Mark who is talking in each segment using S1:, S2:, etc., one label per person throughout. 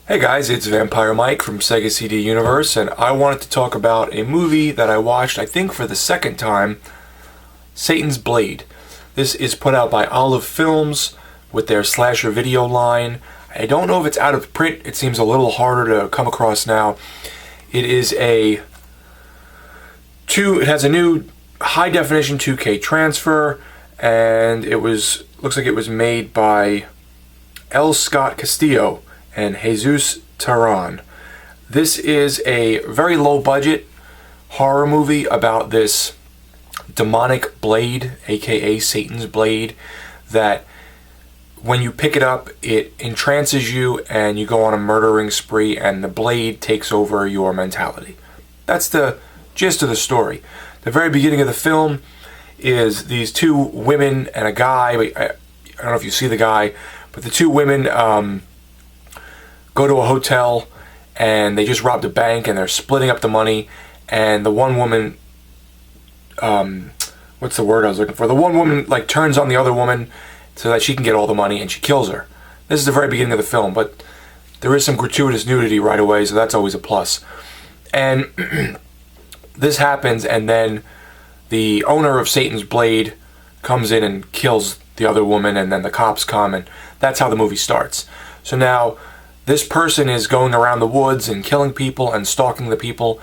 S1: Hey guys, it's Vampire Mike from Sega CD Universe, and I wanted to talk about a movie that I watched, I think for the second time, Satan's Blade. This is put out by Olive Films with their slasher video line. I don't know if it's out of print. It seems a little harder to come across now. It has a new high definition 2K transfer, and looks like it was made by L. Scott Castillo and Jesus Terran. This is a very low budget horror movie about this demonic blade, aka Satan's blade, that when you pick it up, it entrances you and you go on a murdering spree, and the blade takes over your mentality. That's the gist of the story. The very beginning of the film is these two women and a guy. I don't know if you see the guy, but the two women go to a hotel and they just robbed a bank and they're splitting up the money, and the one woman, what's the word I was looking for? The one woman turns on the other woman so that she can get all the money, and she kills her. This is the very beginning of the film, but there is some gratuitous nudity right away, so that's always a plus. And this happens, and then the owner of Satan's Blade comes in and kills the other woman, and then the cops come, and that's how the movie starts. So now this person is going around the woods and killing people and stalking the people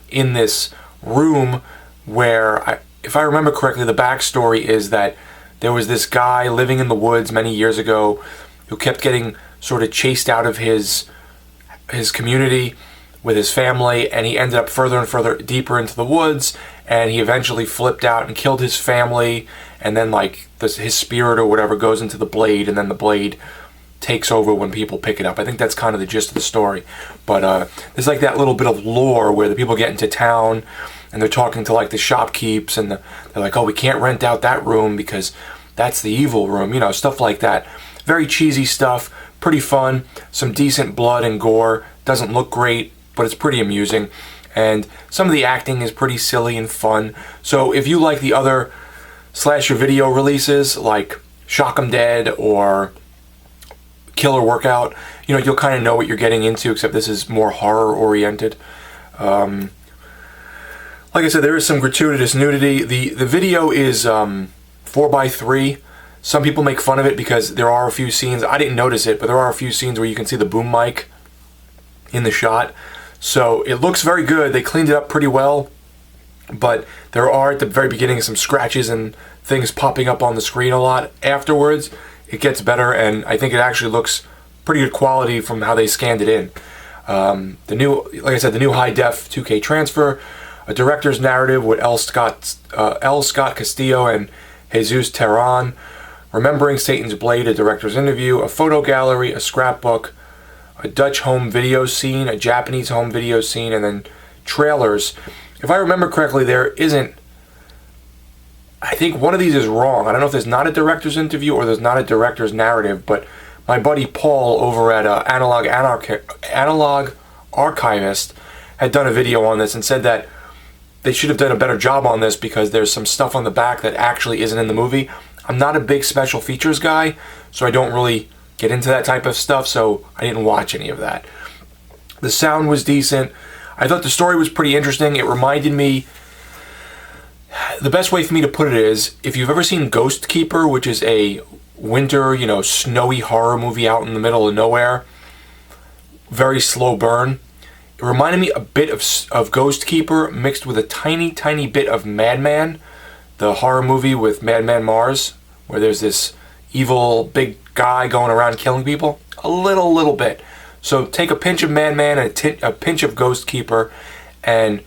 S1: in this room where, if I remember correctly, the backstory is that there was this guy living in the woods many years ago who kept getting sort of chased out of his community with his family, and he ended up further and further deeper into the woods, and he eventually flipped out and killed his family, and then his spirit or whatever goes into the blade, and then the blade takes over when people pick it up. I think that's kind of the gist of the story. But there's that little bit of lore where the people get into town and they're talking to the shopkeepers, and they're like, oh, we can't rent out that room because that's the evil room, stuff like that. Very cheesy stuff, pretty fun, some decent blood and gore. Doesn't look great, but it's pretty amusing, and some of the acting is pretty silly and fun. So if you like the other slasher video releases like Shock 'em Dead or Killer Workout, you'll kind of know what you're getting into, except this is more horror oriented. Like I said, there is some gratuitous nudity. The video is 4:3. Some people make fun of it because there are a few scenes, I didn't notice it, but there are a few scenes where you can see the boom mic in the shot. So it looks very good. They cleaned it up pretty well, but there are at the very beginning some scratches and things popping up on the screen a lot. Afterwards, it gets better, and I think it actually looks pretty good quality from how they scanned it in. Like I said, the new high def 2K transfer, a director's narrative with L. Scott Castillo and Jesus Terran, remembering Satan's Blade, a director's interview, a photo gallery, a scrapbook, a Dutch home video scene, a Japanese home video scene, and then trailers. If I remember correctly, there isn't. I think one of these is wrong. I don't know if there's not a director's interview or there's not a director's narrative, but my buddy Paul over at Analog Archivist had done a video on this and said that they should have done a better job on this because there's some stuff on the back that actually isn't in the movie. I'm not a big special features guy, so I don't really get into that type of stuff, so I didn't watch any of that. The sound was decent. I thought the story was pretty interesting. It reminded me, the best way for me to put it is, if you've ever seen Ghost Keeper, which is a winter, snowy horror movie out in the middle of nowhere, very slow burn. It reminded me a bit of Ghost Keeper mixed with a tiny, tiny bit of Madman, the horror movie with Madman Mars, where there's this evil big guy going around killing people. A little bit. So take a pinch of Madman and a pinch of Ghost Keeper, and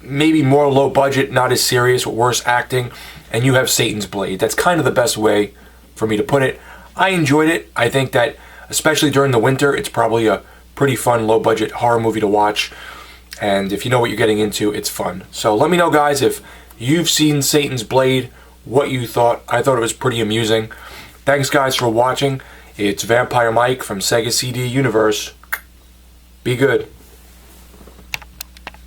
S1: maybe more low budget, not as serious, with worse acting, and you have Satan's Blade. That's kind of the best way for me to put it. I enjoyed it. I think that, especially during the winter, it's probably a pretty fun, low budget horror movie to watch, and if you know what you're getting into, it's fun. So let me know, guys, if you've seen Satan's Blade, what you thought. I thought it was pretty amusing. Thanks, guys, for watching. It's Vampire Mike from Sega CD Universe. Be good.